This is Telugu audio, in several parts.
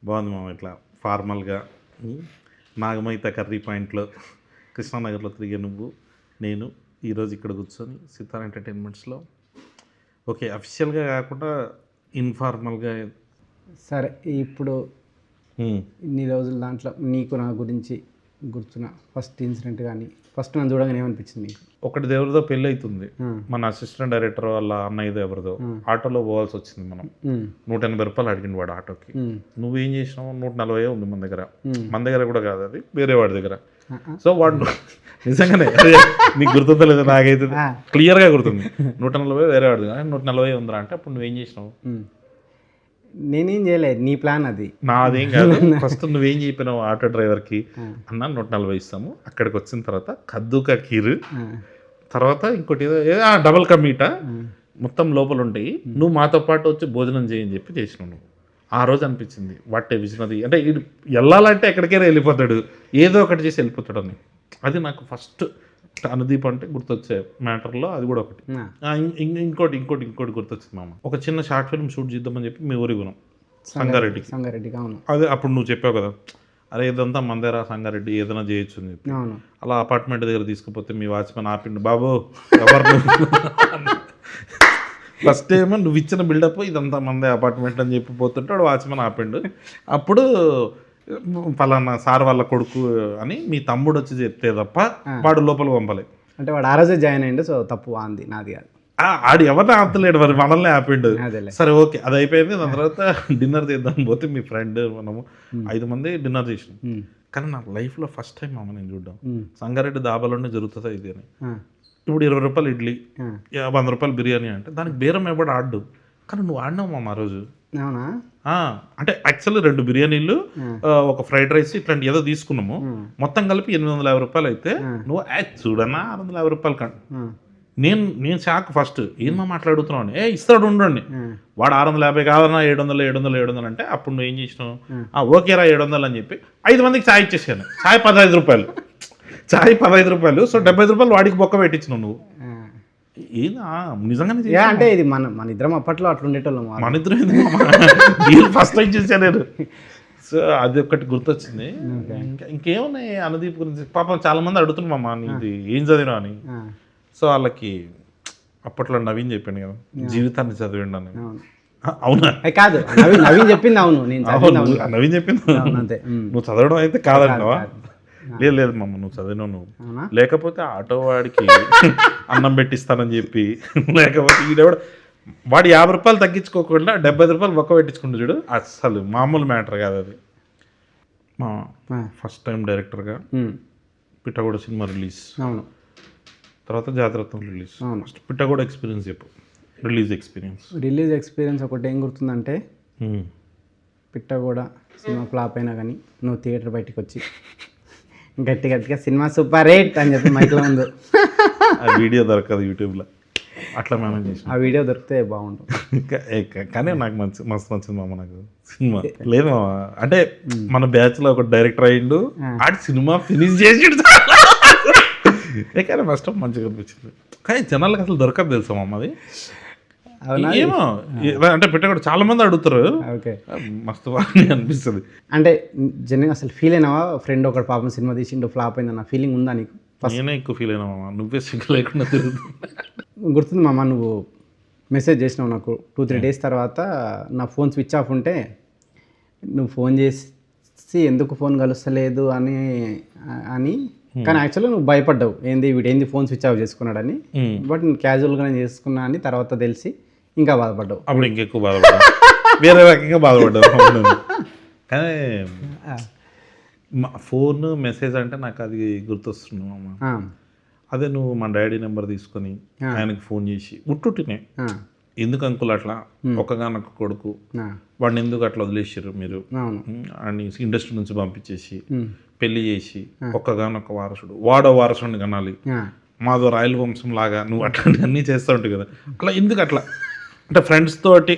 బాగుంది మామ. ఇట్లా ఫార్మల్గా నాగమైత కర్రీ పాయింట్లో కృష్ణానగర్లో తిరిగే నువ్వు నేను ఈరోజు ఇక్కడ కూర్చొని సితార్ ఎంటర్టైన్మెంట్స్లో ఓకే అఫీషియల్గా కాకుండా ఇన్ఫార్మల్గా. సరే, ఇప్పుడు ఇన్ని రోజుల దాంట్లో నీకు నా గురించి గుర్తున్న ఫస్ట్ ఇన్సిడెంట్ కానీ ఫస్ట్ నన్ను చూడగానే ఏమనిపించింది నీకు? ఒకటి ఎవరిదో పెళ్ళి అవుతుంది, మన అసిస్టెంట్ డైరెక్టర్ వాళ్ళ అన్నయ్యదో ఎవరిదో. ఆటోలో పోవాల్సి వచ్చింది మనం. 180 రూపాయలు అడిగింది వాడు ఆటోకి. నువ్వేం చేసినావు? 140 ఉంది మన దగ్గర. మన దగ్గర కూడా కాదు, అది వేరే వాడి దగ్గర. సో వాడు నిజంగానే నీకు గుర్తుందో లేదు, నాకైతే క్లియర్గా గుర్తుంది. 140 వేరే వాడి దగ్గర, 140 ఉందిరా అంటే అప్పుడు నువ్వేం చేసినావు? నేనేం చేయలేదు, నీ ప్లాన్ అది. నాదేం కాదు. ఫస్ట్ నువ్వేం చెప్పినావు ఆటో డ్రైవర్కి? అన్న 140 ఇస్తాము. అక్కడికి వచ్చిన తర్వాత కద్దుకా కీరు, తర్వాత ఇంకోటి డబల్ కా మీటా మొత్తం లోపల ఉంటాయి, నువ్వు మాతో పాటు వచ్చి భోజనం చేయని చెప్పి చేసినావు నువ్వు. ఆ రోజు అనిపించింది వాటే విజనది, అంటే ఇది వెళ్ళాలంటే ఎక్కడికైనా వెళ్ళిపోతాడు, ఏదో ఒకటి చేసి వెళ్ళిపోతాడు అని. అది నాకు ఫస్ట్ అనుదీప్ అంటే గుర్తొచ్చే మ్యాటర్లో అది కూడా ఒకటి. ఇంకోటి ఇంకోటి ఇంకోటి గుర్తొచ్చింది మామ. ఒక చిన్న షార్ట్ ఫిల్మ్ షూట్ చేద్దామని చెప్పి మీ ఊరికి పోయినాం, సంగారెడ్డికి. అదే అప్పుడు నువ్వు చెప్పావు కదా, అరే ఇదంతా మందేరా సంగారెడ్డి, ఏదైనా చేయొచ్చు అని చెప్పి. అలా అపార్ట్మెంట్ దగ్గర తీసుకుపోతే మీ వాచ్మెన్ ఆపిండు, బాబు ఎవరు ఫస్ట్ ఏమో నువ్వు ఇచ్చిన బిల్డప్ ఇదంతా మందే అపార్ట్మెంట్ అని చెప్పి పోతుంటే వాడు వాచ్మెన్ ఆపిండు. అప్పుడు ఫలానా సార్ వాళ్ళ కొడుకు అని మీ తమ్ముడు వచ్చి చెప్తే తప్ప వాడు లోపలికి పంపలే. అంటే వాడు ఆ రోజే జాయిన్ అయ్యిండు, సో తప్పు అంది నాది కాదు. ఆడు ఎవరిని ఆపలేడు, మరి మనల్ని ఆపిండు. సరే ఓకే, అది అయిపోయింది. దాని తర్వాత డిన్నర్ చేద్దాం పోతే మీ ఫ్రెండ్ మనము 5 మంది డిన్నర్ చేసినాం. కానీ నా లైఫ్లో ఫస్ట్ టైం మామ నేను చూడ్డాం సంగారెడ్డి దాబాలోనే జరుగుతుందా ఇది అని. ఇప్పుడు 20 రూపాయలు ఇడ్లీ, 100 రూపాయలు బిర్యానీ అంటే దానికి బేరం ఎవడు ఆడు. కానీ నువ్వు ఆడినావు మామ ఆ రోజు. అంటే యాక్చువల్లీ 2 బిర్యానీలు, ఒక ఫ్రైడ్ రైస్ ఇట్లాంటి ఏదో తీసుకున్నాము. మొత్తం కలిపి 850 రూపాయలు అయితే నువ్వు చూడన్నా 650 రూపాయలు కాదు. నేను షాక్ ఫస్ట్, ఏమో మాట్లాడుతున్నావు అని. ఇస్తాడు ఉండండి, వాడు 650 కాదన్నా 700 అంటే అప్పుడు నువ్వు ఏం చేసినావు? ఓకేరా 700 అని చెప్పి 5 మందికి ఛాయ్ ఇచ్చేసాను. ఛాయ్ 15 రూపాయలు, ఛాయ్ 15 రూపాయలు. సో 75 రూపాయలు వాడికి బొక్క పెట్టించినావు నువ్వు. నిజంగానే అంటే ఇది మన ఇద్దరం అప్పట్లో అట్లా ఉండేటోళ్ళం. మన ఇద్దరు ఫస్ట్ టైం చూసాను నేను. సో అది ఒకటి గుర్తొచ్చింది. ఇంకేమున్నాయి అనుదీప్ గురించి? పాపం చాలా మంది అడుగుతున్నారు మామ నీది ఏం చదివినా అని. సో వాళ్ళకి అప్పట్లో నవీన్ చెప్పాను కదా జీవితాన్ని చదివిండు అని. అవునా? కాదు, నవీన్ చెప్పింది. అవును, నవీన్ చెప్పింది. నువ్వు చదవడం అయితే కాదంటావా? లేదు మమ్మ, నువ్వు చదివినావు. నువ్వు లేకపోతే ఆటో వాడికి అన్నం పెట్టిస్తానని చెప్పి, లేకపోతే ఈడెవడ వాడు 50 రూపాయలు తగ్గించుకోకుండా 75 రూపాయలు ఒక్క పెట్టించుకుంటూ చూడు. అసలు మామూలు మ్యాటర్ కాదు అది. మా ఫస్ట్ టైం డైరెక్టర్గా పిట్టగూడ సినిమా రిలీజ్, తర్వాత జాతరత్నం రిలీజ్. ఫస్ట్ పిట్టగూడ ఎక్స్పీరియన్స్ చెప్పు. రిలీజ్ ఎక్స్పీరియన్స్ ఒకటి ఏం గుర్తుందంటే, పిట్టగూడ సినిమా ఫ్లాప్ అయినా కానీ నువ్వు థియేటర్ బయటకు వచ్చి గట్టిగా సినిమా సూపర్ రేట్ అని చెప్పి మైక్లో ఉంది. ఆ వీడియో దొరకదు యూట్యూబ్లో, అట్లా మేనేజ్ చేసి. ఆ వీడియో దొరికితే బాగుంటుంది. కానీ నాకు మస్తు నచ్చింది మామ నాకు సినిమా. లేదు మామ, అంటే మన బ్యాచ్లో ఒక డైరెక్టర్ అయ్యిండు, ఆడి సినిమా ఫినిష్ చేసి. కానీ ఫస్ట్ మంచిగా అనిపించింది. కానీ జనాలకు అసలు దొరకదు తెలుసా మామ అది. ఏమో అంటే పెట్టకూడదు, చాలా మంది అడుగుతారు. మస్తు బాగా అనిపిస్తుంది. అంటే జనరల్గా అసలు ఫీల్ అయినావా? ఫ్రెండ్ ఒకటి పాపం సినిమా తీసిండు ఫ్లాప్ అయిందన్న ఫీలింగ్ ఉందా నీకు? నేనే ఎక్కువ ఫీల్ అయినా మామ, నువ్వే సింగిల్ లేకుండా తిరుగుతుంది. గుర్తుంది మామ, నువ్వు మెసేజ్ చేసినావు నాకు 2-3 డేస్ తర్వాత. నా ఫోన్ స్విచ్ ఆఫ్ ఉంటే నువ్వు ఫోన్ చేసి ఎందుకు ఫోన్ కలుస్తలేదు అని కానీ యాక్చువల్గా నువ్వు భయపడ్డావు, వీడేంది ఫోన్ స్విచ్ ఆఫ్ చేసుకున్నాడని. బట్ నేను క్యాజువల్గానే చేసుకున్నా అని తర్వాత తెలిసి ఇంకా బాధపడ్డావు. అప్పుడు ఇంకెక్కువ బాధపడ్డావు, వేరే రకంగా బాధపడ్డావు. కానీ ఫోన్ మెసేజ్ అంటే నాకు అది గుర్తొస్తున్నావు అమ్మ. అదే నువ్వు మా డాడీ నెంబర్ తీసుకొని ఆయనకి ఫోన్ చేసి ఉట్టుటినే, ఎందుకు అంకుల్ అట్లా ఒక్కగానొక్క కొడుకు, వాడిని ఎందుకు అట్లా వదిలేసారు మీరు అని ఇండస్ట్రీ నుంచి పంపించేసి పెళ్లి చేసి ఒక్కగానొక్క వారసుడు, వాడో వారసుడిని కనాలి, మాదో రాయల వంశం లాగా నువ్వు అట్లాంటివి అన్నీ చేస్తూ ఉంటావు కదా, అట్లా ఎందుకు అట్లా అంటే ఫ్రెండ్స్ తోటి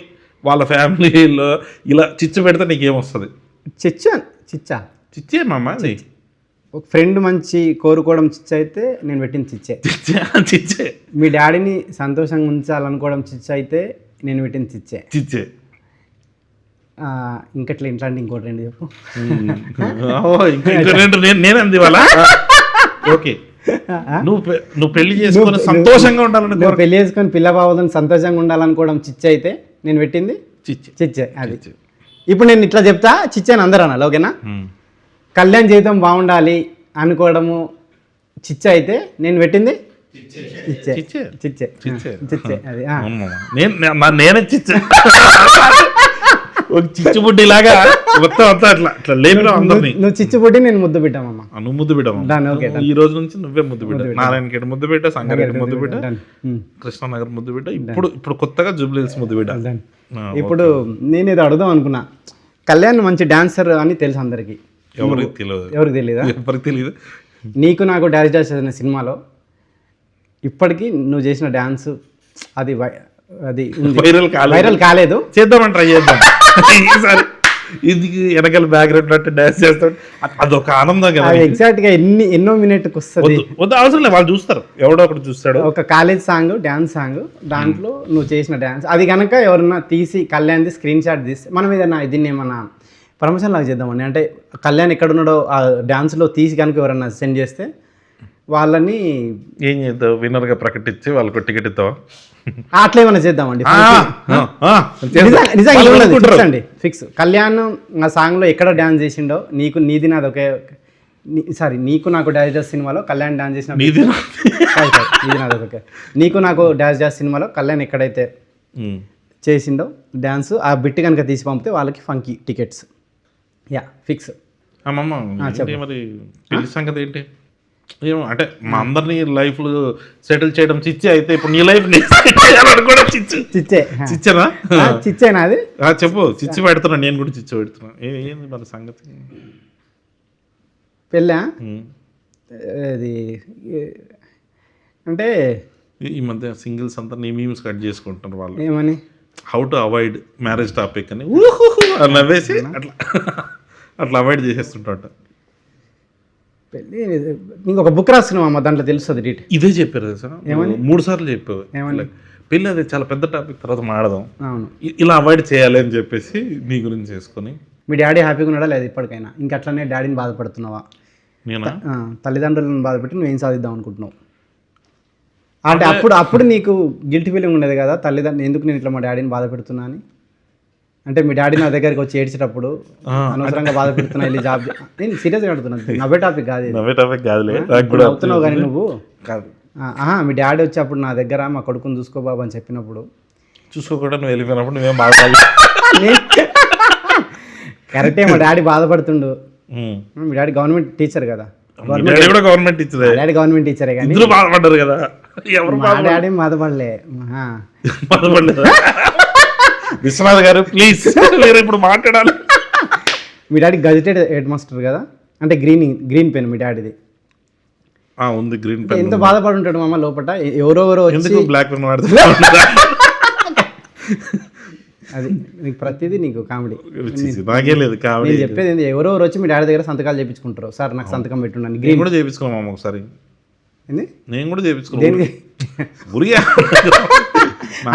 వాళ్ళ ఫ్యామిలీలో ఇలా చిచ్చు పెడితే నీకేమొస్తుంది? చిచ్చే మామ. ఒక ఫ్రెండ్ మంచి కోరుకోవడం చిచ్చ అయితే నేను పెట్టిన చిచ్చే. మీ డాడీని సంతోషంగా ఉంచాలనుకోవడం చిచ్చ అయితే నేను పెట్టిన చిచ్చే. ఇంకట్లా ఇట్లాంటి ఇంకోటి రెండు చెప్పు. ఇంకా రెండు నేను అంది వాళ్ళ ఓకే. నువ్వు పెళ్లి చేసుకుని సంతోషంగా ఉండాలని నువ్వు పెళ్లి చేసుకొని పిల్ల బావదని సంతోషంగా ఉండాలనుకోవడం చిచ్చ అయితే నేను పెట్టింది చిచ్చే. అది ఇప్పుడు నేను ఇట్లా చెప్తా చిచ్చే అని అందరూ అనాలి, ఓకేనా? కళ్యాణ్ జీవితం బాగుండాలి అనుకోవడము చిచ్చ అయితే నేను పెట్టింది చిచ్చే చిచ్చే చిచ్చే. అది నేనే చిచ్చే ఒక చిచ్చుబుడ్డి లాగా మొత్తం అంతా అట్లా అట్లా లేపినా అందరినీ. నువ్వు చిచ్చుబుడ్డి నేను ముద్దు బిడ్డామమ్మా. నువ్వు ముద్దు బిడ్డ, ఈ రోజు నుంచి నువ్వే ముద్దు బిడ్డ. నారాయణఖేడ్ ముద్దు బిడ్డ, సంగారెడ్డి ముద్దు బిడ్డ, కృష్ణానగర్ ముద్దు బిడ్డ, ఇప్పుడు కొత్తగా జూబ్లీహిల్స్ ముద్దు బిడ్డ. ఇప్పుడు నేను ఇది అడుగుదాం అనుకున్నా, కళ్యాణ్ మంచి డాన్సర్ అని తెలుసు అందరికి. ఎవరికి తెలియదు, ఎవరికి తెలియదు. నీకు నాకు డాన్స్ డాన్స్ అనే సినిమాలో ఇప్పటికీ నువ్వు చేసిన డాన్స్ అది అది వైరల్ కాలేదు. చేద్దామని ట్రై చేద్దాం ఈసారి. ఇది వెనకాల బ్యాక్గ్రౌండ్ అంటే డాన్స్ చేస్తాడు, అదొక ఆనందం కదా. ఎగ్జాక్ట్ గా ఎన్నో మినిట్కి వస్తుంది. వద్దు అవసరం లేదు, వాళ్ళు చూస్తారు, ఎవడో ఒకటి చూస్తాడు. ఒక కాలేజ్ సాంగ్, డాన్స్ సాంగ్, దాంట్లో నువ్వు చేసిన డాన్స్ అది కనుక ఎవరన్నా తీసి కళ్యాణ్ది స్క్రీన్ షాట్ తీస్తే మనం ఏదన్నా దీన్ని ఏమన్నా ప్రమోషన్ లాగా చేద్దామని, అంటే కళ్యాణ్ ఎక్కడున్నాడో ఆ డాన్స్లో తీసి కనుక ఎవరన్నా సెండ్ చేస్తే వాళ్ళని ఏం చేద్దాం, విన్నర్గా ప్రకటించి వాళ్ళకు టికెట్ ఇస్తావా? అట్లా ఏమైనా చేద్దామండి. నిజంగా ఫిక్స్ అండి, ఫిక్స్. కళ్యాణ్ ఆ సాంగ్లో ఎక్కడ డాన్స్ చేసిండో, నీది నాది ఒకే, సారీ నీకు నాకు డాన్స్ డాన్స్ సినిమాలో కళ్యాణ్ డాన్స్ చేసిన, నీది నాది ఒకే, నీకు నాకు డాన్స్ డాన్స్ సినిమాలో కళ్యాణ్ ఎక్కడైతే చేసిండో డాన్స్, ఆ బిట్ కనుక తీసి పంపితే వాళ్ళకి ఫంకీ టికెట్స్. Yeah fix. మరి పెళ్లి సంగతి ఏంటి? ఏమో అంటే మా అందరినీ లైఫ్ సెటిల్ చేయడం చిచ్చే అయితే, ఇప్పుడు నీ లైఫ్ కూడా చిచ్చేనా? చిచ్చేనా అది? చెప్పు. చిచ్చి పెడుతున్నా, నేను కూడా చిచ్చి పెడుతున్నా. ఏంది మన సంగతి? పెళ్ళా అది అంటే ఈ మధ్య సింగిల్స్ అంతా నీ మీమ్స్ కట్ చేసుకుంటున్నారు వాళ్ళు. ఏమని? How to avoid marriage topic అని నవ్వేసి అట్లా అవాయిడ్ చేసేస్తుంటాట. పెళ్ళి నీకు ఒక బుక్ రాస్తున్నావమ్మా, దాంట్లో తెలుస్తుంది డీటెయిల్. ఇదే చెప్పారు సార్, ఏమని 3 సార్లు చెప్పావు. ఏమని? పెళ్ళి అది చాలా పెద్ద టాపిక్, తర్వాత మాడదాం, ఇలా అవాయిడ్ చేయాలి అని చెప్పేసి నీ గురించి చేసుకొని. మీ డాడీ హ్యాపీగా ఉన్నాడా లేదు ఇప్పటికైనా? ఇంకా అట్లనే డాడీని బాధపడుతున్నావా? నేనా? తల్లిదండ్రులను బాధపెట్టి నువ్వేం సాధిద్దాం అనుకుంటున్నావు? అంటే అప్పుడు నీకు గిల్టీ ఫీలింగ్ ఉండేది కదా, తల్లిదండ్రులు ఎందుకు నేను ఇట్లా మా డాడీని బాధ పెడుతున్నా అని? అంటే మీ డాడీ నా దగ్గరికి వచ్చి ఏడ్చేటప్పుడు అనవసరంగా బాధ పెడుతున్నా, వెళ్ళి జాబ్. నేను సీరియస్గా అడుగుతున్నాను, నవ్వే టాపిక్ కాదు, అవుతున్నావు కానీ నువ్వు కాదు. మీ డాడీ వచ్చి అప్పుడు నా దగ్గర మా కొడుకుని చూసుకో బాబు అని చెప్పినప్పుడు, చూసుకోకుండా నువ్వు వెళ్ళిపోయినప్పుడు నువ్వేం బాధపడలేదు. కరెక్టే, మా డాడీ బాధపడుతుండు. మీ డాడీ గవర్నమెంట్ టీచర్ కదా, గవర్నమెంట్ టీచర్, డాడీ గవర్నమెంట్ టీచరే కానీ బాధపడ్డారు కదా. మా డాడీ బాధపడలే. విశ్వనాథ్ గారు ప్లీజ్ మీరు ఇప్పుడు మాట్లాడాలి. మీ డాడీ గజెటెడ్ హెడ్ మాస్టర్ కదా, అంటే గ్రీన్ పెన్ మీ డాడీది ఉంది. గ్రీన్ పెన్ ఎంత బాధపడి ఉంటాడు మామ లోపల. ఎవరెవరో వచ్చి బ్లాక్ పెన్ వాడుతుంది. అది నీకు ప్రతిదీ నీకు కామెడీ. నాకే లేదు కామెడీ. నేను చెప్పేది ఏంటి, ఎవరెవరు వచ్చి మీ డాడీ దగ్గర సంతకాలు చేయించుకుంటారు, సార్ నాకు సంతకం పెట్టున్నాను. గ్రీన్ కూడా చేయించుకున్నాం ఒకసారి, నేను కూడా చేయించుకున్నాను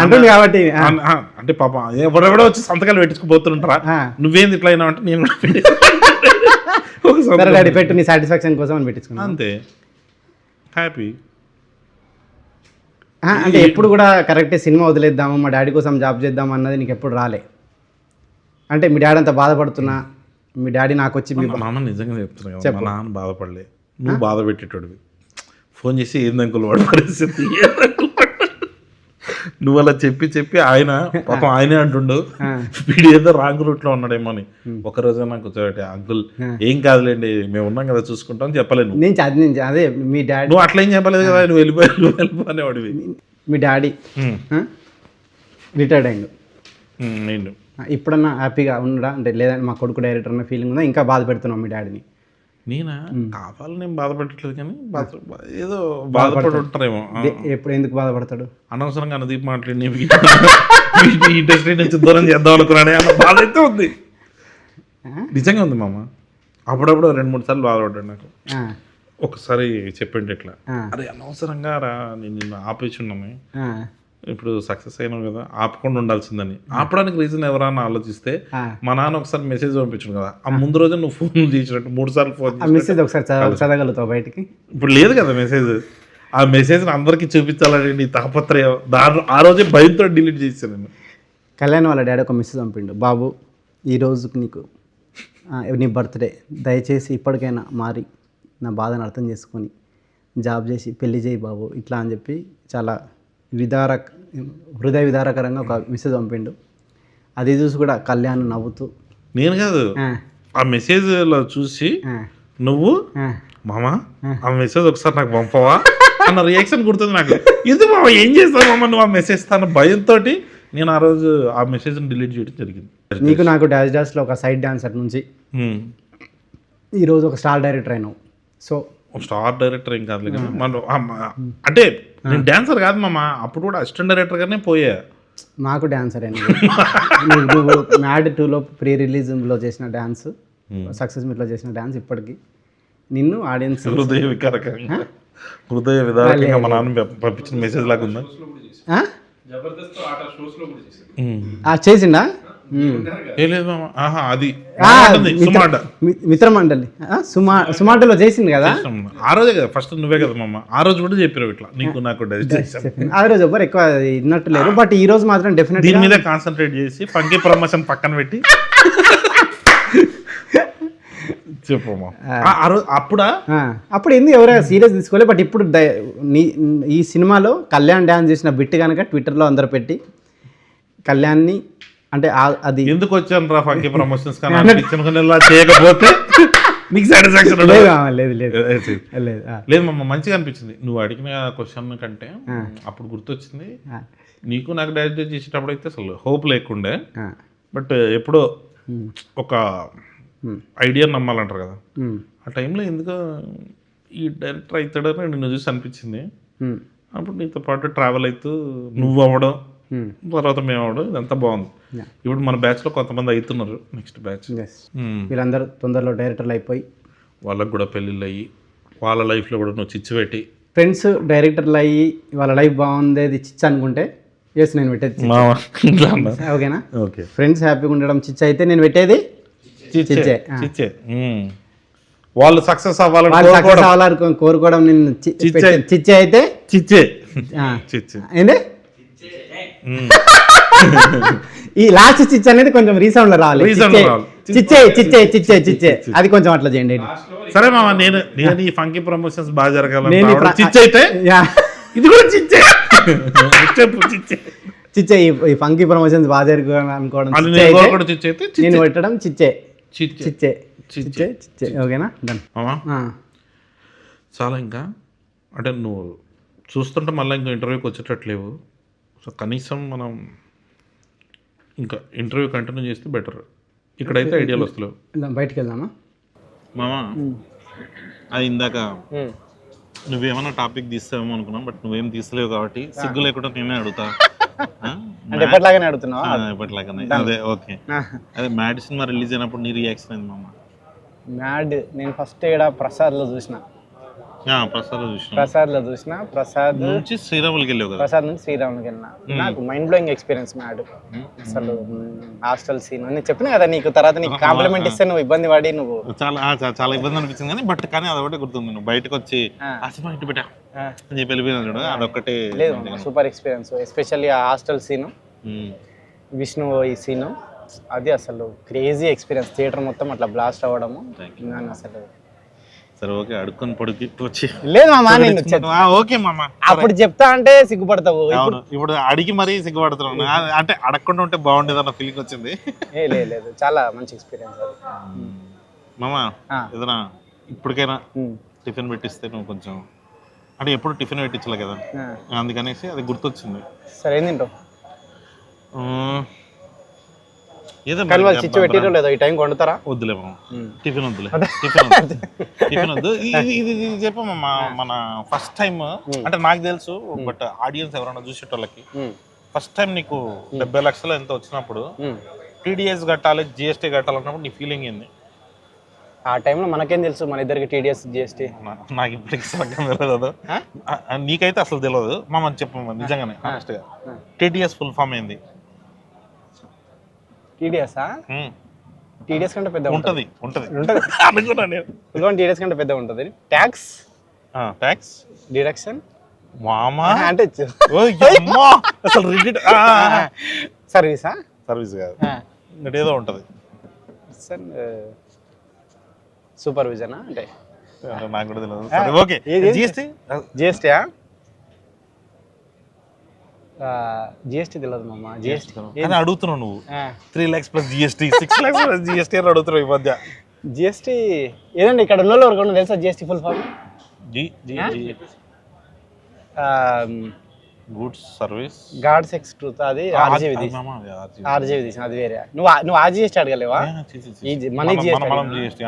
అంటుంది కాబట్టి. అంటే పాప ఎవరెవడో వచ్చి సంతకాలు పెట్టుకుపోతుంటారా, నువ్వేంది ఇట్లా అయినా అంటే నేను డాడీ పెట్టు నీ సాటిస్ఫాక్షన్ కోసం అని పెట్టించుకున్నాను అంతే. హ్యాపీ అంటే ఎప్పుడు కూడా కరెక్టే సినిమా వదిలేద్దాము మా డాడీ కోసం జాబ్ చేద్దాం అన్నది నీకు ఎప్పుడు రాలే? అంటే మీ డాడీ అంతా బాధపడుతున్నా, మీ డాడీ నాకు వచ్చి నాన్న నిజంగా చెప్తున్నా, మా నాన్న బాధపడలే, నువ్వు బాధ పెట్టేటోడివి. ఫోన్ చేసి ఏందంకులు వాడు పరిస్థితి, నువ్వు అలా చెప్పి ఆయన పాపం ఆయనే అంటుండు వీడు ఏదో రాంగ్ రూట్ లో ఉన్నాడేమో అని. ఒకరోజు నాకు వచ్చాడు, అంకుల్ ఏం కాదులేండి మేము ఉన్నాం కదా చూసుకుంటాం చెప్పలేను. అదే మీ డాడీ నువ్వు అట్లా ఏం చెప్పలేదు కదా, నువ్వు వెళ్ళిపోయినవాడివి. మీ డాడీ రిటైర్డ్ అయ్యిండు, నేను ఇప్పుడన్నా హ్యాపీగా ఉండడా? అంటే లేదంటే మా కొడుకు డైరెక్టర్ అన్న ఫీలింగ్ ఉందా? ఇంకా బాధ పెడుతున్నాం మీ డాడీని? నేనా? కావాలని నేను బాధపెట్టట్లేదు కానీ ఏదో బాధపడి ఉంటారేమో. ఎప్పుడు ఎందుకు బాధపడతాడు? అనవసరంగా అనుదీప్ మాట్లాడి ఇండస్ట్రీ నుంచి దూరం చేద్దాం అనుకున్నానే అన్న బాధ అయితే ఉంది, నిజంగా ఉంది మామ. అప్పుడప్పుడు 2-3 సార్లు బాధపడ్డాడు నాకు. ఒకసారి చెప్పండి ఇట్లా, అరే అనవసరంగా రా నేను నిన్ను ఆపేసి ఉన్నాను, ఇప్పుడు సక్సెస్ అయినావు కదా ఆపకుండా ఉండాల్సిందని. ఆపడానికి రీజన్ ఎవరన్నా ఆలోచిస్తే మా నాన్న ఒకసారి మెసేజ్ పంపించాడు కదా, ఆ ముందు రోజు నువ్వు ఫోన్ చేసినట్టు 3 సార్లు ఫోన్ మెసేజ్ ఒకసారి చదవగలుగుతావు బయటికి. ఇప్పుడు లేదు కదా మెసేజ్. ఆ మెసేజ్ అందరికి చూపించాలని నీ తాపత్రయం, ఆ రోజే భయంతో డిలీట్ చేశాను నేను. కళ్యాణ్ వాళ్ళ డాడీ ఒక మెసేజ్ పంపిండు, బాబు ఈరోజు నీకు నీ బర్త్డే, దయచేసి ఇప్పటికైనా మారి నా బాధను అర్థం చేసుకొని జాబ్ చేసి పెళ్లి చేయి బాబు ఇట్లా అని చెప్పి చాలా హృదయ విదారకరంగా ఒక మెసేజ్ పంపిండు. అది చూసి కూడా కళ్యాణ్ నవ్వుతూ, నేను కాదు ఆ మెసేజ్లో చూసి నువ్వు మామా ఆ మెసేజ్ ఒకసారి నాకు పంపవా అన్న రియాక్షన్ గుర్తుంది నాకు. ఇది మామ ఏం చేస్తావు మామ నువ్వు ఆ మెసేజ్ తాను భయంతో నేను ఆ రోజు ఆ మెసేజ్ని డిలీట్ చేయడం జరిగింది. నీకు నాకు డాన్స్లో ఒక సైడ్ డాన్సర్ నుంచి ఈరోజు ఒక స్టార్ డైరెక్టర్ అయినావు. సో స్టార్ డైరెక్టర్ ఏం కాదు కానీ మనం అంటే నేను డాన్సర్ కాదు మామ, అప్పుడు కూడా అసిస్టెంట్ డైరెక్టర్గానే పోయా. మాకు డాన్సర్ అండి. నువ్వు మ్యాడ్ 2లో ప్రీ రిలీజ్లో చేసిన డ్యాన్స్, సక్సెస్ మీట్లో చేసిన డ్యాన్స్ ఇప్పటికీ నిన్ను ఆడియన్స్ హృదయ విదారకంగా మా నాన్న పంపించిన మెసేజ్ లాగా ఉందా? చేసిండా? అది మిత్రమండలి సుమాటలో చేసింది కదా ఆ రోజే కదా ఫస్ట్. నువ్వే కదా మామ ఆ రోజు కూడా చెప్పారు ఇట్లా నీకు నాకు. ఆ రోజు ఎవరు ఎక్కువ విన్నట్టు లేరు, బట్ ఈ రోజు మాత్రం డెఫినెట్ దీని మీద కాన్సన్ట్రేట్ చేసి ఫంకీ ప్రమోషన్ పక్కన పెట్టి చెప్పమ్మా. అప్పుడు ఎందుకు ఎవరైనా సీరియస్ తీసుకోలేదు, బట్ ఇప్పుడు ఈ సినిమాలో కళ్యాణ్ డ్యాన్స్ చేసిన బిట్ కనుక ట్విట్టర్లో అందరు పెట్టి కళ్యాణ్ని అంటే అది ఎందుకు వచ్చాను రా ఫంకీ ప్రమోషన్స్ చేయకపోతే నీకు సాటిస్ఫాక్షన్ లేదు లేదు మమ్మ. మంచిగా అనిపించింది నువ్వు అడిగిన క్వశ్చన్ కంటే. అప్పుడు గుర్తొచ్చింది నీకు నాకు డైరెక్ట్ చేసేటప్పుడు అయితే అసలు హోప్ లేకుండే, బట్ ఎప్పుడో ఒక ఐడియా నమ్మాలంటారు కదా, ఆ టైంలో ఎందుకో ఈ డైరెక్టర్ అవుతాడని నిన్ను చూసి అనిపించింది. అప్పుడు నీతో పాటు ట్రావెల్ అవుతూ నువ్వు అవ్వడం తర్వాత మేము అవ్వడం ఇదంతా బాగుంది. ఇప్పుడు మన బ్యాచ్లో కొంతమంది అవుతున్నారు, నెక్స్ట్ బ్యాచ్ వీళ్ళందరూ తొందరలో డైరెక్టర్లు అయిపోయి వాళ్ళకు కూడా పెళ్ళిళ్ళు అయ్యి వాళ్ళ లైఫ్లో కూడా నువ్వు చిచ్చు పెట్టి ఫ్రెండ్స్ డైరెక్టర్లు అయ్యి వాళ్ళ లైఫ్ బాగుండేది చిచ్చు అనుకుంటే ఎస్ నేను పెట్టేది ఓకేనా. ఓకే ఫ్రెండ్స్ హ్యాపీగా ఉండడం చిచ్చు అయితే నేను పెట్టేది చిచ్చే. వాళ్ళు సక్సెస్ అవ్వాలని కోరుకోవడం నేను చిచ్చే అయితే చిచ్చే ఏంది ఈ లాస్ట్ చిచ్చే అనేది కొంచెం రీసౌండ్ లో రావాలి. చిచ్చే చిచ్చే చిచ్చే చిచ్చే అది కొంచెం అట్లా చేయండి. సరే మామ నేను ఈ ఫంకీ ప్రమోషన్స్ బాగా జరగాలి. చిచ్చే అయితే ఇది కూడా చిచ్చే చిచ్చే ఈ ఫంకీ ప్రమోషన్స్ బాగా జరగాలి అనుకోవడం నేను పెట్టడం చిచ్చే చిచ్చే చిచ్చే చిచ్చే ఓకేనా డన్. చాలా ఇంకా అంటే నువ్వు చూస్తుంటే మళ్ళీ ఇంకా ఇంటర్వ్యూకి వచ్చేటట్లేవు. సో కనీసం మనం ఇంకా ఇంటర్వ్యూ కంటిన్యూ చేస్తే బెటర్. ఇక్కడైతే ఐడియాలు వస్తలేవు. బయటికి వెళ్దామా మామా? అది ఇందాక నువ్వేమన్నా టాపిక్ తీస్తావేమో అనుకున్నాం, బట్ నువ్వేం తీస్తలేవు కాబట్టి సిగ్గు లేకుండా నేనే అడుగుతా. ఎప్పటిలాగానే అడుగుతున్నావా? ఎప్పటిలాగానే. అదే ఓకే. అదే మ్యాడ్ సినిమా రిలీజ్ అయినప్పుడు నీ రియాక్షన్ అయింది మామ? మ్యాడ్ నేను ఫస్ట్ ఇక్కడ ప్రసాద్లో చూసిన. ప్రసాద్ నుంచి శ్రీరాములకి వెళ్ళావు కదా? ప్రసాద్ నుంచి శ్రీరాములకి వెళ్ళిన. నాకు మైండ్ బ్లోయింగ్ ఎక్స్పీరియన్స్ మ్యాడ్. అసలు హాస్టల్ సీన్ నేను చెప్పిన కదా నీకు, తర్వాత నీకు కాంప్లిమెంట్ ఇస్తే నువ్వు ఇబ్బంది పడి నువ్వు చాలా ఇబ్బంది అనిపించింది కానీ బట్ కానీ అదొకటి గుర్తుంది. నువ్వు బయటకు వచ్చి సినిమా ఇంటి పెట్టా అని చెప్పి వెళ్ళిపోయినా చూడు, అదొకటి లేదు సూపర్ ఎక్స్పీరియన్స్. ఎస్పెషల్లీ ఆ హాస్టల్ సీను, విష్ణు ఈ సీను, అది అసలు క్రేజీ ఎక్స్పీరియన్స్. థియేటర్ మొత్తం అట్లా బ్లాస్ట్ అవ్వడము అసలు. సరే ఓకే అడుక్కొని పొడికి వచ్చి లేదు మామా ఓకే మామ అప్పుడు చెప్తా అంటే సిగ్గుపడతావు. ఇప్పుడు అడిగి మరీ సిగ్గుపడుతున్నాను అంటే అడగకుండా ఉంటే బాగుండేది అన్న ఫీలింగ్ వచ్చింది. లేదు చాలా మంచి ఎక్స్పీరియన్స్ మామ. ఏదైనా ఇప్పటికైనా టిఫిన్ పెట్టిస్తే నువ్వు కొంచెం అంటే ఎప్పుడు టిఫిన్ పెట్టించలే కదా, అందుకనేసి అది గుర్తొచ్చింది. సరే ఏం తింటావు? వద్దులే టిఫిన్ వద్దు. ఇది చెప్పమ్మా మన ఫస్ట్ టైం అంటే నాకు తెలుసు, బట్ ఆడియన్స్ ఎవరైనా చూసేటోళ్ళకి ఫస్ట్ టైం నీకు 70 లక్షలు ఎంత వచ్చినప్పుడు టీడీఎస్ కట్టాలి జిఎస్టీ కట్టాలన్నప్పుడు నీ ఫీలింగ్ ఏంది? ఆ టైంలో మనకేం తెలుసు మన ఇద్దరికి టీడీఎస్ జిఎస్టీ. నాకు ఇప్పటికి సరిగ్గా తెలియదు. నీకైతే అసలు తెలియదు మామ, చెప్పు నిజంగానే హానెస్ట్గా. టీటీఎస్ ఫుల్ ఫామ్ ఏంది? టీడీఎస్ఆ? టీడీఎస్ కంటే పెద్ద ఉంటుంది అనుకున్నా నేను. టీడీఎస్ కంటే పెద్ద ఉంటుంది. ట్యాక్స్ ట్యాక్స్ డిడక్షన్ మామా అంటే అసలు రిపీట్ సర్వీసా? సర్వీస్ కాదు, ఏదో ఉంటుంది. సూపర్విజనా అంటే నాకు కూడా తెలియదు. సరే ఓకే. జిఎస్టీ జిఎస్టీయా? జిఎస్టీ తెలియదు మామ. జిఎస్టీ అని అడుగుతున్నావు నువ్వు. 3 lakhs plus GST, 6 lakhs plus GST అని అడుగుతున్నావు ఈ మధ్య. జిఎస్టీ ఏదండి ఇక్కడ ఉన్న వాళ్ళు ఎవరికన్నా తెలుసా GST full form? Goods service gods ex truth, అది ఆర్జీవి తీసిన, అది వేరే. నువ్వు ఆ జిఎస్టీ అడగలేవా? Money GST.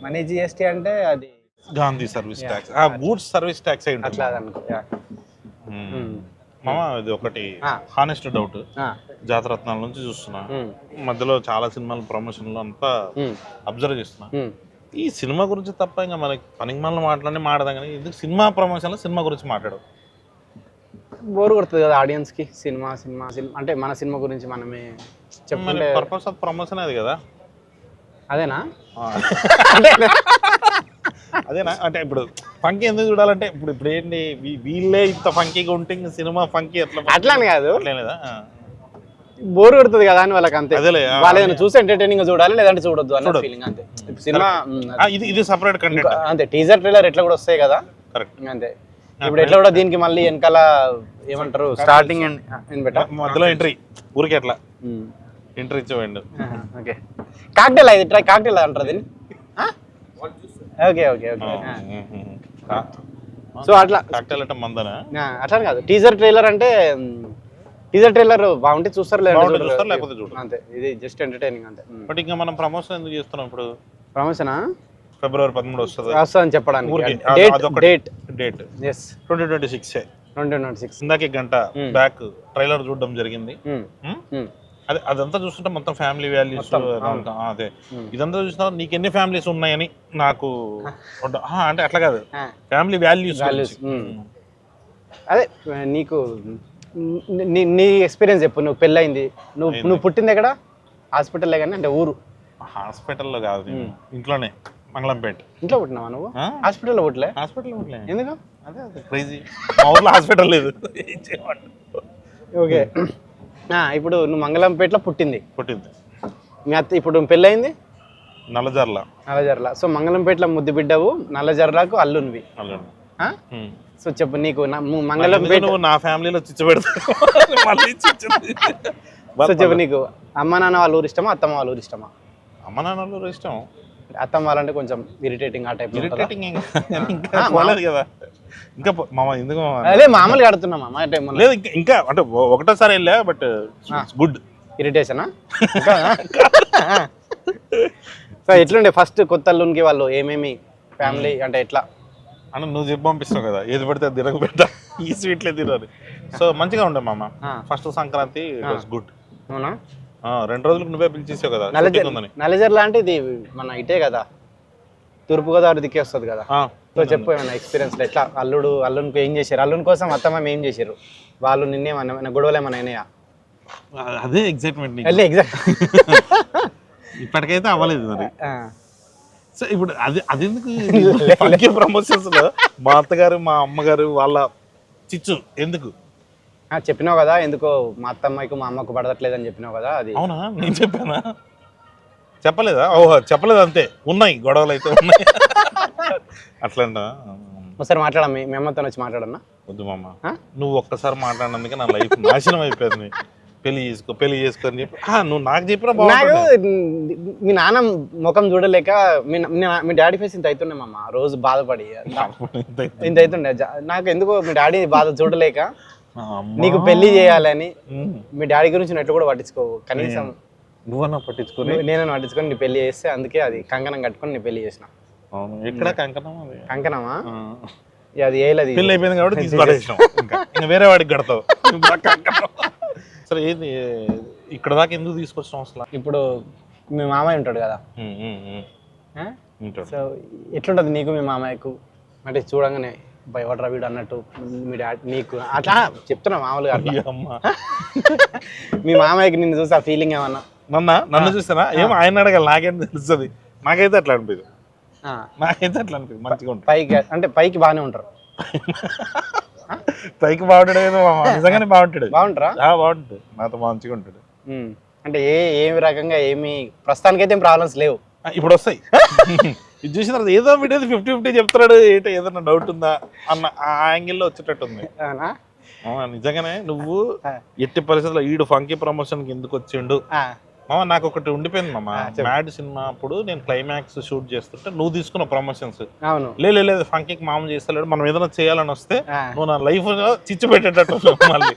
మనీ జిఎస్టీ అంటే అది Gandhi service tax, goods service tax అయి ఉంటుంది. అట్లా అనుకో. మామ ఇది ఒకటి హానెస్ట్ డౌట్. జాతరత్నాల నుంచి చూస్తున్నా, మధ్యలో చాలా సినిమాల ప్రమోషన్లు అంతా అబ్జర్వ్ చేస్తున్నా. ఈ సినిమా గురించి తప్ప ఇంకా మనకి పనికి మనల్ని మాట్లాడదాం కానీ ఎందుకు సినిమా ప్రమోషన్లో సినిమా గురించి మాట్లాడవు? బోర్ కొడుతుంది కదా ఆడియన్స్కి. సినిమా సినిమా సినిమా అంటే మన సినిమా గురించి మనమే చెప్పండి. పర్పస్ ఆఫ్ ప్రమోషన్ అది కదా. అదేనా? అదేనా అంటే ఇప్పుడు ఫంకీ ఎందుకు చూడాలంటే ఇప్పుడు ఏంటి వీళ్ళే ఇంత ఫంకీగా ఉంటే సినిమా ఫంకీ అట్లా అని కాదు, లేదా బోర్ కొడుతుంది కదా అని వాళ్ళకి. అంతే, అదేలే వాళ్ళు ఏదైనా చూసి ఎంటర్టైనింగ్ చూడాలి, లేదంటే చూడొద్దు అన్న ఫీలింగ్. అంతే. సినిమా ఇది సెపరేట్ కంటెంట్. అంతే, టీజర్ ట్రైలర్ ఎట్లా కూడా వస్తాయి కదా. కరెక్ట్. అంతే. ఇప్పుడు ఎట్లా కూడా దీనికి మళ్ళీ వెనకాల ఏమంటారు స్టార్టింగ్ మధ్యలో ఎంట్రీ ఊరికే ఎట్లా ఎంట్రీ ఇచ్చేవాడు. ఓకే, కాక్టైల్ ఇది ట్రై, కాక్టైల్ అంటారు దీన్ని. Okay okay okay. సో అట్లా కాక్టైల్ అంటే మందనా? అట్లా కాదు, టీజర్ ట్రైలర్ అంటే టీజర్ ట్రైలర్ బాగుంటే చూస్తారు, లేకపోతే చూడరు. అంతే, ఇది జస్ట్ ఎంటర్టైనింగ్ అంతే. బట్ ఇంకా మనం ప్రమోషన్ ఎందుకు చేస్తున్నాం ఇప్పుడు? ప్రమోషనా? ఫిబ్రవరి 13 వస్తుంది అని చెప్పడానికి. 2026 ఇందాక గంట బ్యాక్ ట్రైలర్ చూడడం జరిగింది. అదంతా చూస్తుంటే మొత్తం ఫ్యామిలీ వాల్యూస్. అదే ఇదంతా చూసిన నీకు ఎన్ని ఫ్యామిలీస్ ఉన్నాయని నాకు అంటే అట్లా కాదు, ఫ్యామిలీ వాల్యూస్. అదే నీకు నీ ఎక్స్పీరియన్స్ చెప్పు. నువ్వు పెళ్ళయింది, నువ్వు పుట్టింది ఎక్కడ? హాస్పిటల్లే కానీ, అంటే ఊరు? హాస్పిటల్లో కాదు, ఇంట్లోనే, మంగళంపేట. ఇంట్లో పుట్టినావా నువ్వు? హాస్పిటల్లో పుట్టలే? హాస్పిటల్లో పుట్టలే. ఎందుకు? అదే క్రేజీ, మా ఊర్లో హాస్పిటల్ లేదు. ఓకే, ఇప్పుడు నువ్వు మంగళంపేటలో పుట్టింది. మీ అత్త ఇప్పుడు పెళ్ళయింది నల్లజర్ల. సో మంగళంపేటలో ముద్దు బిడ్డవు, నల్లజర్లకు అల్లునివి. సో చెప్పు, నీకు మంగళంపేట నా ఫ్యామిలీలో చిచ్చు పెడతాను. సో చెప్పు, నీకు అమ్మ నాన్న వాళ్ళ ఊరు ఇష్టమా, అత్తమ్మ వాళ్ళ ఊరు ఇష్టమా? అమ్మ నాన్న ఊరు ఇష్టం. అత్తమ్మ వాళ్ళంటే కొంచెం ఇరిటేటింగ్, ఆ టైప్. ఇరిటేటింగ్ కదా. ఇంకా మామ ఎందుకు? అదే మామూలుగా ఆడుతున్నా మామ. అంటే లేదు, ఇంకా అంటే ఒకటోసారి వెళ్ళా, బట్ గుడ్. ఇరిటేషనా? సో ఎట్లుండే ఫస్ట్ కొత్త అల్లునికి వాళ్ళు ఏమేమి ఫ్యామిలీ అంటే ఎట్లా అన్న? నువ్వు చెప్పి పంపిస్తావు కదా, ఏది పడితే అది తిరగ పెట్టా, ఈ స్వీట్లే తినాలి. సో మంచిగా ఉండే మామ. First Sankranti good. అవునా? 2 రోజులకు నువ్వే పిలిచేసావు కదా. నల్లజర్ల అంటే ఇది మన ఇటే కదా, తూర్పుగోదావరి దిక్కే వస్తుంది కదా. సో చెప్పు ఏమైనా ఎక్స్పీరియన్స్, ఎట్లా అల్లునికి ఏం చేశారు, అల్లుని కోసం అత్తమ్మ ఏం చేశారు, వాళ్ళు నిన్నేమన్నా గొడవలు ఏమన్నా అయినాయా? అదే ఎగ్జైట్మెంట్. ఇప్పటికైతే అవ్వలేదు మరి. సో ఇప్పుడు అది ఎందుకు ప్రమోషన్స్ లో మా అత్తగారు మా అమ్మగారు వాళ్ళ చిచ్చు ఎందుకు చెప్పినావు కదా, ఎందుకో మా అత్తమ్మకి మా అమ్మకు పడట్లేదని చెప్పినావు కదా. అది అవునా? నేను చెప్పానా? చెప్పలేదా? ఓహో, చెప్పలేదు. అంతే, ఉన్నాయి గొడవలు అయితే ఉన్నాయి. అట్లా ఒకసారి మాట్లాడా, మీ అమ్మతో వచ్చి మాట్లాడన్నా? వద్దు మామ, నువ్వు ఒక్కసారి మాట్లాడినందుకే నా లైఫ్ నాశనం అయిపోయింది. పెళ్లి చేసుకో అని చెప్పి నువ్వు నాకు చెప్పినా నాకు మీ నాన్న ముఖం చూడలేక మీ డాడీ ఫేస్ ఇంత అవుతుండే మామ, రోజు బాధపడి ఇంత అవుతుండే. నాకు ఎందుకో మీ డాడీ బాధ చూడలేక నీకు పెళ్లి చేయాలని మీ డాడీ గురించి ఎట్లా కూడా పట్టించుకోవు. కనీసం నువ్వన్నా పట్టించుకుని నేను పట్టించుకొని నీ పెళ్లి చేస్తే, అందుకే అది కంకణం కట్టుకొని నీ పెళ్లి చేసిన. ఎక్కడ కంకణమా? అది ఏలది పెళ్లి అయిపోయింది కాబట్టి తీసుకొచ్చేసాం, ఇంకా వేరే వాడికి కడతావు. సరే, ఏది ఇక్కడ దాకా ఎందుకు తీసుకొచ్చాం అసలు? ఇప్పుడు మీ మామయ్య ఉంటాడు కదా, ఉంటాడు. సో ఎట్లుంటుంది నీకు మీ మామయ్యకు? అంటే చూడంగానే భయపడరా వీడు అన్నట్టు మీ డాడీ నీకు అట్లా చెప్తున్నా మామూలుగా అట్లా. అమ్మా మీ మామయ్యకి నిన్ను చూసి ఆ ఫీలింగ్ ఏమన్నా? నన్ను చూస్తానా ఏమో ఆయన అడగాలి, నాకేం తెలుస్తుంది. నాకైతే అట్లా అనిపిదు, నాకైతే అట్లా అనిపిదు. మంచిగా ఉంటుంది పైకి, అంటే పైకి బాగానే ఉంటారు. పైకి బాగుంటాడు ఏదో నిజంగానే బాగుంటాడు. బాగుంటారా? బాగుంటాడు, నాతో మంచిగా ఉంటాడు. అంటే ఏమి రకంగా ఏమి ప్రస్తుతానికైతే ఏం ప్రాబ్లమ్స్ లేవు. ఇప్పుడు వస్తాయి. ఇది చూసిన తర్వాత ఏదో వీడియో 50-50 చెప్తున్నాడు, ఏంటో ఏదన్నా డౌట్ ఉందా అన్న ఆ యాంగిల్లో వచ్చేటట్టు ఉంది. నిజంగానే నువ్వు ఎట్టి పరిస్థితుల్లో ఈడు ఫంకీ ప్రమోషన్ కి ఎందుకు వచ్చిండు మామ? నాకు ఒకటి ఉండిపోయింది మామ, మ్యాడ్ సినిమా అప్పుడు నేను క్లైమాక్స్ షూట్ చేస్తుంటే నువ్వు తీసుకున్న ప్రమోషన్స్ లేదు ఫంకీకి మామ చేస్తలేడు, మనం ఏదైనా చేయాలని వస్తే నువ్వు నా లైఫ్ చిచ్చు పెట్టేటట్టు మళ్ళీ.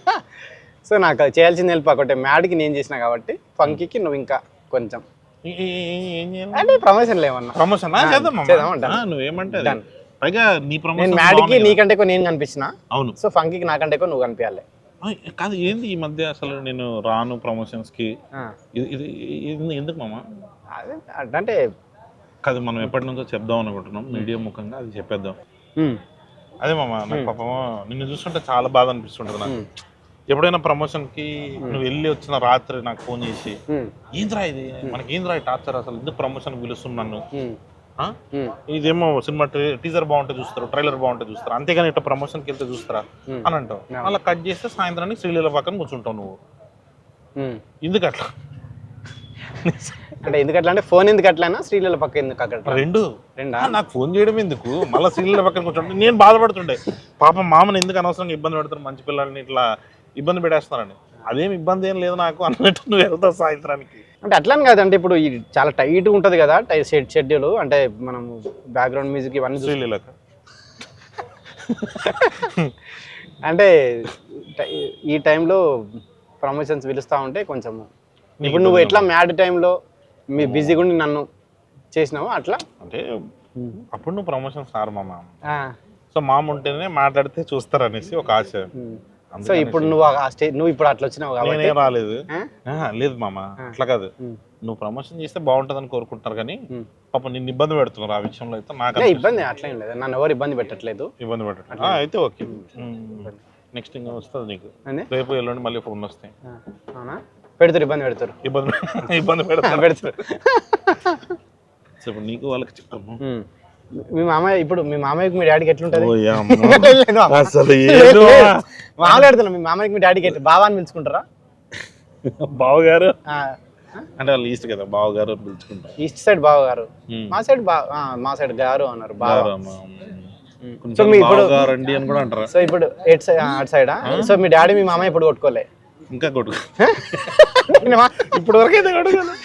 సో నాకు చేయాల్సింది హెల్ప్ ఒకటే, మ్యాడ్కి నేను చేసిన కాబట్టి ఫంకీకి నువ్వు ఇంకా కొంచెం అంటే ప్రమోషన్ లేవన్నా. ప్రమోషన్ నువ్వేమంటే పైగా నీ ప్రమోషన్ మ్యాడ్కి నీకంటే ఎక్కువ నేను కనిపించిన. అవును. సో ఫంకీకి నాకంటే ఎక్కువ నువ్వు కనిపించాలి. కాదు ఏంది ఈ మధ్య అసలు నేను రాను ప్రమోషన్స్ కి, ఇది ఎందుకు మామ? అంటే కాదు మనం ఎప్పటి నుంచో చెప్దాం అనుకుంటున్నాం మీడియా ముఖంగా, అది చెప్పేద్దాం. అదే మామ, నాకు పాపం నిన్ను చూస్తుంటే చాలా బాధ అనిపిస్తుంటది నాకు. ఎప్పుడైనా ప్రమోషన్ కి నువ్వు వెళ్ళి వచ్చిన రాత్రి నాకు ఫోన్ చేసి ఏంద్రా ఇది మనకి ఏంద్రా టార్చర్, అసలు ఎందుకు ప్రమోషన్ పిలుస్తున్నాను, ఇదేమో సినిమా టీజర్ బాగుంటే చూస్తారు, ట్రైలర్ బాగుంటే చూస్తారు, అంతేగాని ఇట్లా ప్రమోషన్కి వెళ్తే చూస్తారా అని అంటావు. అలా కట్ చేస్తే సాయంత్రానికి శ్రీలీల పక్కన కూర్చుంటావు నువ్వు. ఎందుకు అట్లా? అంటే ఎందుకు అట్లా అంటే ఫోన్ ఎందుకు అట్లా, శ్రీలీల పక్క ఎందుకు అక్కడ? రెండా నాకు ఫోన్ చేయడం ఎందుకు, మళ్ళీ శ్రీలీల పక్కన కూర్చుంటే నేను బాధపడుతుండే. పాపం మామని ఎందుకు అనవసరంగా ఇబ్బంది పెడతారు, మంచి పిల్లల్ని ఇట్లా ఇబ్బంది పెట్టేస్తున్నారని. అదేం ఇబ్బంది ఏం లేదు నాకు అన్నట్టు నువ్వు వెళ్తావు సాయంత్రానికి. అంటే అట్లని కాదంటే ఇప్పుడు చాలా టైట్ ఉంటుంది కదా షెడ్యూల్, అంటే మనం బ్యాక్గ్రౌండ్ మ్యూజిక్ ఇవన్నీ శ్రీలీలకు అంటే ఈ టైంలో ప్రమోషన్స్ పిలుస్తూ ఉంటే కొంచెం, ఇప్పుడు నువ్వు ఎట్లా మ్యాడ్ టైంలో మీ బిజీగా ఉండి నన్ను చేసినావు అట్లా. అంటే అప్పుడు నువ్వు ప్రమోషన్స్ రారు మామ, సో మామ ఉంటేనే మాట్లాడితే చూస్తారు అనేసి ఒక ఆశ. సో ఇప్పుడు నువ్వు ఇప్పుడు అట్లా వచ్చినావు కాబట్టి రాలేదు. లేదు మామ అట్లా కాదు, నువ్వు ప్రమోషన్ చేస్తే బాగుంటుందని కోరుకుంటారు కానీ పాపం నిన్ను ఇబ్బంది పెడుతున్నారు ఆ విషయంలో. అయితే నాకు ఇబ్బంది అట్లా ఏం లేదు, నన్ను ఎవరు ఇబ్బంది పెట్టట్లేదు. ఇబ్బంది పెట్టట్లేదు అయితే ఓకే. నెక్స్ట్ ఇంకా వస్తుంది నీకు, రేపు ఎల్లుండి మళ్ళీ ఫోన్ వస్తాయి. పెడతారు ఇబ్బంది పెడతారు, ఇబ్బంది పెడతారు. ఇప్పుడు నీకు వాళ్ళకి చెప్తాము. మీ మామయ్య ఇప్పుడు మీ మామయ్యకి మీ డాడీకి ఎట్లుంటది? మామూలు పెడుతున్నా, మీ మామయ్యకి మీ డాడీకి ఎట్లా బావా అని పిలుచుకుంటారా? బావగారు అంటే వాళ్ళు ఈస్ట్ కదా, బావగారు పిలుచుకుంటారు. ఈస్ట్ సైడ్ బావగారు, మా సైడ్ గారు అన్నారు బావ. సో మీ ఇప్పుడు రండి అని కూడా అంటారా? సో ఇప్పుడు అటు సైడ్. సో మీ డాడీ మీ మామయ్య ఇప్పుడు కొట్టుకోలే? ఇంకా కొట్టుకో ఇప్పుడు వరకు అయితే కొట్టుకోలే.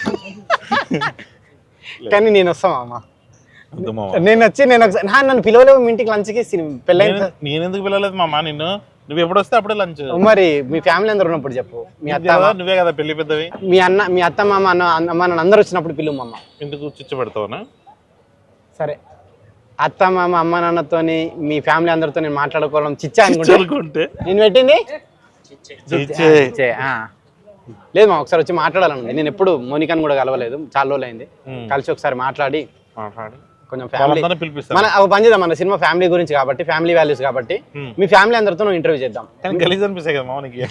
కానీ నేను వస్తామా అమ్మ, నేను వచ్చి నేను ఒకసారి నన్ను పిలవలేవు మీ ఇంటికి లంచ్కి? పెళ్ళైన నేను ఎందుకు పిలవలేదు మామ నిన్ను? నువ్వు ఎప్పుడు వస్తే అప్పుడే లంచ్. మరి మీ ఫ్యామిలీ అందరు ఉన్నప్పుడు చెప్పు. మీ అత్త నువ్వే కదా పెళ్లి పెద్దవి, మీ అత్త మామ అమ్మ నాన్న అందరు వచ్చినప్పుడు పిలువు మమ్మ. ఎందుకు చిచ్చు పెడతావునా? సరే అత్త మామ అమ్మ నాన్నతోని మీ ఫ్యామిలీ అందరితో నేను మాట్లాడుకోవడం చిచ్చా అనుకుంటే నేను పెట్టింది లేదు మా. ఒకసారి వచ్చి మాట్లాడాలనుంది. నేను ఎప్పుడు మోనికాని కూడా కలవలేదు, చాలా రోజులు అయింది. కలిసి ఒకసారి మాట్లాడి కొంచెం ఫ్యామిలీ మన పని చేద్దాం. మన సినిమా ఫ్యామిలీ గురించి కాబట్టి, ఫ్యామిలీ వాల్యూస్ కాబట్టి మీ ఫ్యామిలీ అందరితో ఇంటర్వ్యూ చేద్దాం. గలీజ్ అనిపిస్తాయి కదా మామకి,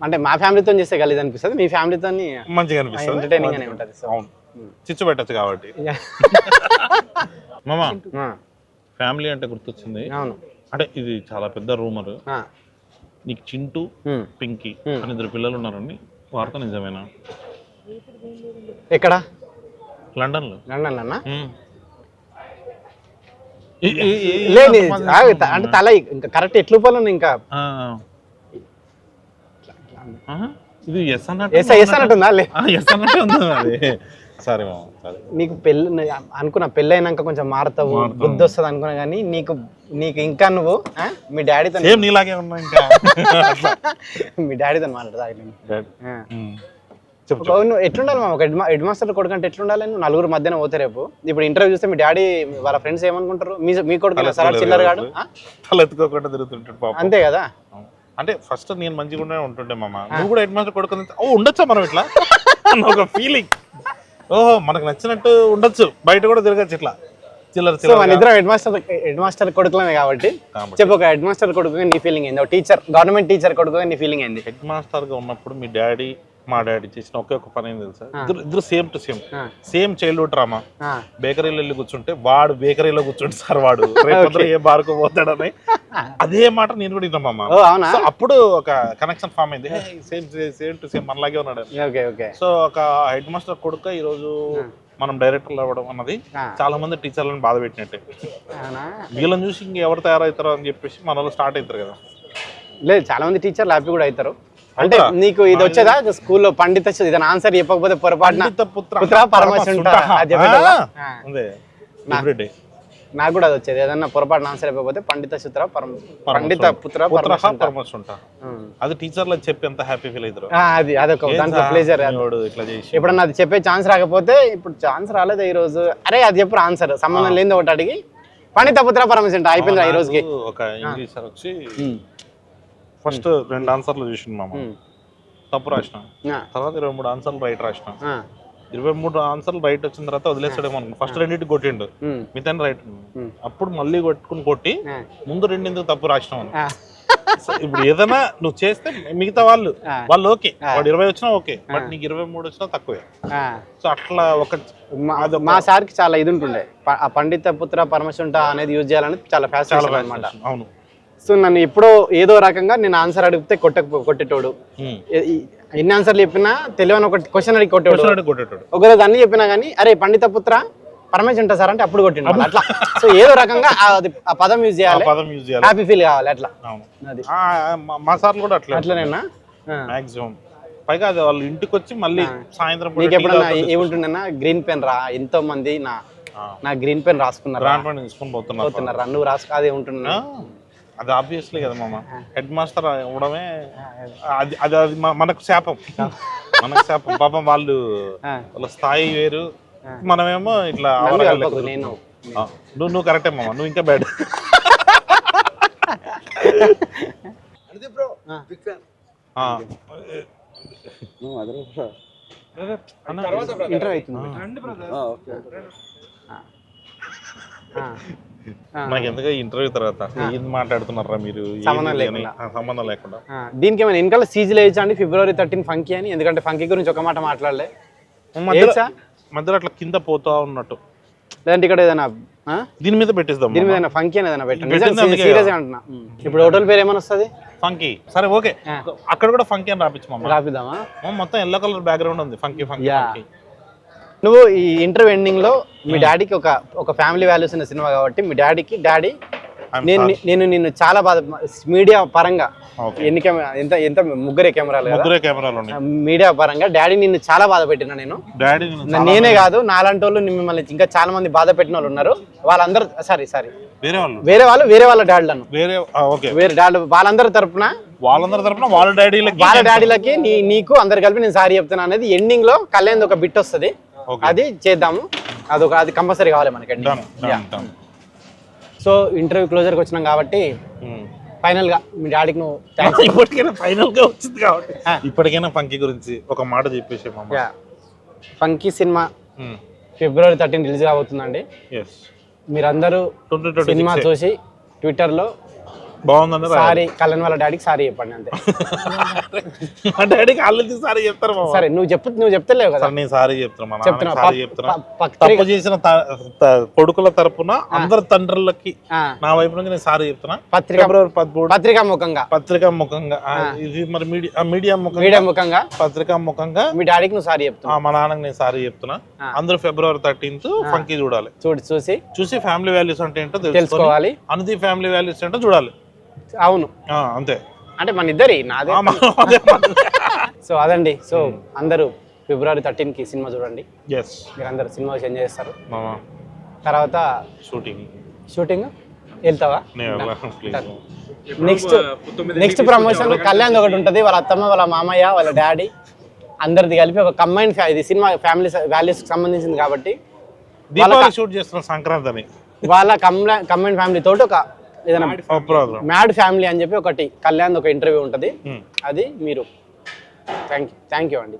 అంటే మా ఫ్యామిలీతో చేస్తే గలీజ్ అనిపిస్తుంది, మీ ఫ్యామిలీతో మంచిగా అనిపిస్తుంది, ఎంటర్టైనింగ్ గానే ఉంటుంది. చిచ్చు పెట్టచ్చు కాబట్టి. మామ ఫ్యామిలీ అంటే గుర్తొచ్చింది. అవును, అంటే ఇది చాలా పెద్ద రూమర్. నీకు చింటూ పింకీ అని 2 పిల్లలు ఉన్నారని వార్త నిజమేనా? ఎక్కడ? లండన్ లో. లండన్ అన్నా? లేదు అంటే తల ఇంకా కరెక్ట్ ఎట్లు పోలను ఇంకా ఇది ఎస్ అన్నట్టుందా? ఎస్ అన్నట్టు ఉంది అది. సరే నీకు పెళ్ళి అనుకున్నా, పెళ్ళి అయినాక కొంచెం మారుతావు, బుద్ధి వస్తుంది అనుకున్నా, కానీ నీకు ఇంకా నువ్వు మీ డాడీతో నీలాగే ఉన్నా ఇంకా మీ డాడీతో మాట్లాడతా. ఎట్లుండాలి మా? ఒక హెడ్ మాస్టర్ కొడుకు అంటే ఎట్లుండాలి? నువ్వు నలుగురు మధ్యన పోతే రేపు ఇప్పుడు ఇంటర్వ్యూ చూస్తే మీ డాడీ వాళ్ళ ఫ్రెండ్స్ ఏమనుకుంటారు? మీ కొడుకు సరే చిల్లర గాడు తలెత్తుకోకుండా తిరుగుతుంటాడు అంతే కదా. అంటే ఫస్ట్ నేను మంచిగా ఉంటుండే మామ, నువ్వు కూడా హెడ్ మాస్టర్ కొడుకు ఉండొచ్చా మనం ఇట్లా? అన్న ఒక ఫీలింగ్. ఓహో మనకు నచ్చినట్టు ఉండొచ్చు, బయట కూడా తిరగచ్చు ఇట్లా చిల్లర సో మన ఇద్దరం హెడ్ మాస్టర్ కొడుకులమే కాబట్టి చెప్పు, ఒక హెడ్ మాస్టర్ కొడుకుగా నీ ఫీలింగ్ ఏంది, ఒక టీచర్ గవర్నమెంట్ టీచర్ కొడుకుగా నీ ఫీలింగ్ ఏంది? హెడ్ మాస్టర్ గా ఉన్నప్పుడు మీ డాడీ మా డాడీ చేసిన ఒకే ఒక పని ఏం తెలుసా, ఇద్దరు same to same childhood drama. బేకరీలో వెళ్ళి కూర్చుంటే వాడు బేకరీలో కూర్చుంటే సార్ వాడు రేపు ఏ బార్కు పోతాడని అదే మాట నేను కూడా విన్నామమ్మ. సో అప్పుడు ఒక కనెక్షన్ ఫామ్ అయింది, సేమ్ టు సేమ్ మనలాగే ఉన్నాడు. సో ఒక హెడ్ మాస్టర్ కొడుకు ఈ రోజు మనం డైరెక్టర్లు అవ్వడం అన్నది చాలా మంది టీచర్లను బాధ పెట్టినట్టే. వీళ్ళని చూసి ఇంకెవరు తయారవుతారో అని చెప్పేసి మన వాళ్ళు స్టార్ట్ అవుతారు కదా. లేదు, చాలా మంది టీచర్లు హ్యాపీ కూడా అవుతారు. అంటే నీకు ఇది వచ్చేదా స్కూల్లో పండిత ఇదని ఆన్సర్ చెప్పకపోతే పొరపాటున పుత్ర పరమశుంఠ నాకు కూడా అది వచ్చేది, ఏదన్నా పొరపాటున ఆన్సర్ చెప్పకపోతే పండిత సూత్ర పండిత పుత్ర పరమశుంఠ. అది టీచర్లకు చెప్పి ఎంత హ్యాపీ ఫీల్ అవుతారు. అది అదొక దాంట్లో ప్లేజర్. ఎప్పుడన్నా అది చెప్పే ఛాన్స్ రాకపోతే, ఇప్పుడు ఛాన్స్ రాలేదు ఈ రోజు, అరే అది చెప్పు ఆన్సర్ సంబంధం లేని ఒకటి అడిగి పండిత పుత్ర పరమశుంఠ అయిపోయింది ఈ రోజుకి. ఒక ఇంగ్లీష్ సార్ వచ్చి ఫస్ట్ 2 ఆన్సర్లు చూసిన మామ, తప్పు రాసిన, తర్వాత 23 ఆన్సర్లు రైట్ రాసిన. 23 ఆన్సర్లు రైట్ వచ్చిన తర్వాత వదిలేసాడేమో అనుకో, ఫస్ట్ 2 కొట్టిండు, మిగతా రైట్. అప్పుడు మళ్ళీ కొట్టి ముందు 2 తప్పు రాసినావు అని. ఇప్పుడు ఏదైనా నువ్వు చేస్తే మిగతా వాళ్ళు ఓకే, వాడు 20 వచ్చినా ఓకే, బట్ నీకు 23 వచ్చినా తక్కువే. సో అట్లా ఒక మా సార్కి చాలా ఇది ఉంటుండే, ఆ పండిత పుత్ర పరమశుంఠ అనేది యూజ్ చేయాలని చాలా ఫ్యాషన్ అనమాట. అవును. సో నన్ను ఎప్పుడో ఏదో రకంగా నేను ఆన్సర్ అడిగితే కొట్టేటోడు, ఎన్ని ఆన్సర్లు చెప్పినా తెలియని ఒక క్వశ్చన్ అడిగి కొట్టేటోడు. ఒకరోజు అన్ని చెప్పినా కానీ అరే పండిత పుత్ర పరమశుంఠ సార్ అంటే అప్పుడు కొట్టిండు అట్లా. సో ఏదో రకంగా ఆ పదం యూజ్ చేయాలి, హ్యాపీ ఫీల్ కావాలి అట్లా. అది మా సార్లు కూడా అట్లనేనా మాక్సిమం. పైగా అది వాళ్ళు ఇంటికి వచ్చి మళ్ళీ సాయంత్రం నీకు ఎప్పుడన్నా ఏముంటుండేనా, గ్రీన్ పెన్ రా, ఎంతో మంది నా గ్రీన్ పెన్ రాసుకున్నారా, నువ్వు రాసుకో, అదే ఉంటున్నా. అది ఆబ్వియస్లీ కదా మామ, హెడ్ మాస్టర్ ఇవ్వడమే అది అది అది మనకు శాపం, మనకు శాపం. పాపం వాళ్ళ స్థాయి వేరు, మనమేమో ఇట్లా. నువ్వు కరెక్టే మామ, నువ్వు ఇంకా బ్యాడ్. నాకు ఎందుకు ఇంటర్వ్యూ తర్వాత ఏం మాట్లాడుతున్నారా మీరు, సంబంధం లేకుండా. దీనికి ఏమైనా వెనకాల సీజీలు వేయచ్చా అండి, February 13 ఫంకీ అని? ఎందుకంటే ఫంకీ గురించి ఒక మాట మాట్లాడలే, మధ్యలో అట్లా కింద పోతా ఉన్నట్టు. లేదంటే ఇక్కడ ఏదైనా దీని మీద పెట్టిస్తాం, దీని మీద ఫంకీ అని ఏదైనా పెట్టండి. సీరియస్ అంటున్నా. ఇప్పుడు హోటల్ పేరు ఏమైనా వస్తుంది? ఫంకీ. సరే ఓకే, అక్కడ కూడా ఫంకీ అని రాపిద్దామా? మొత్తం ఎల్లో కలర్ బ్యాక్గ్రౌండ్ ఉంది, ఫంకీ ఫంకీ. నువ్వు ఈ ఇంటర్వ్యూ ఎండింగ్ లో మీ డాడీకి ఒక ఫ్యామిలీ వాల్యూస్ ఉన్న సినిమా కాబట్టి మీ డాడీ నేను నిన్ను చాలా బాధ, మీడియా పరంగా ఎన్ని కెమెరా ఎంత ముగ్గురే కెమెరాలు మీడియా పరంగా డాడీ నిన్ను చాలా బాధ పెట్టినా నేను. నేనే కాదు, నాలాంటి వాళ్ళు మిమ్మల్ని ఇంకా చాలా మంది బాధ పెట్టిన వాళ్ళు ఉన్నారు. వాళ్ళందరూ సారీ వేరే వాళ్ళ డాడీలను వేరే డాడీ వాళ్ళందరి తరపున వాళ్ళ డాడీలకి నీకు అందరు కలిపి నేను సారీ చెప్తున్నా అనేది ఎండింగ్ లో కళ్యాణ్ ఒక బిట్ వస్తుంది, అది చేద్దాము. అది కంపల్సరీ కావాలి మనకి. సో ఇంటర్వ్యూ క్లోజర్కి వచ్చినాం కాబట్టి ఫైనల్ గా మీ డాడీకి నువ్వు ఇప్పటికైనా ఫంకీ గురించి ఒక మాట చెప్పేసి. ఫంకీ సినిమా February 13 రిలీజ్ కాబోతుందండి. మీరందరూ సినిమా చూసి ట్విట్టర్లో బాగుందండి సారీ కళ్యాణ్ వాళ్ళ డాడీకి సారీ చెప్పండి అంతే. డాడీకి ఆల్రెడీ సారీ చెప్తారు. సరే నువ్వు చెప్తలేవు కదా, నేను సారీ చెప్తున్నా. తప్పు చేసిన కొడుకుల తరపున అందరు తండ్రులకి నా వైపు నుంచి నేను సారీ చెప్తున్నా. పత్రికా ముఖంగా ఇది మరి మీడియా ముఖంగా పత్రికా ముఖంగా మీ డాడీకి నువ్వు సారీ చెప్తున్నా, మా నాన్నకి నేను సారీ చెప్తున్నా. అందరూ February 13 ఫంకీ చూడాలి. చూసి ఫ్యామిలీ వాల్యూస్ అంటే ఏంటో తెలుసుకోవాలి, అనుది ఫ్యామిలీ వాల్యూస్ ఏంటో చూడాలి. అవును అంతే, అంటే మన ఇద్దరి నాదే. సో అదండి. సో అందరూ February 13 సినిమా చూడండి. మీరు అందరు సినిమా ఎంజాయ్ చేస్తారు. తర్వాత షూటింగ్ వెళ్తావా? నెక్స్ట్ ప్రమోషన్ కళ్యాణ్ ఒకటి ఉంటుంది, వాళ్ళ అత్తమ్మ వాళ్ళ మామయ్య వాళ్ళ డాడీ అందరిది కలిపి ఒక కంబైన్. ఇది సినిమా ఫ్యామిలీ వాల్యూస్ సంబంధించింది కాబట్టి షూట్ చేస్తున్న సంక్రాంతి వాళ్ళ కంబైన్ ఫ్యామిలీ తోటి ఒక ఏదైనా మ్యాడ్ ఫ్యామిలీ అని చెప్పి ఒకటి కళ్యాణ్ ఒక ఇంటర్వ్యూ ఉంటుంది. అది మీరు థ్యాంక్ యూ అండి.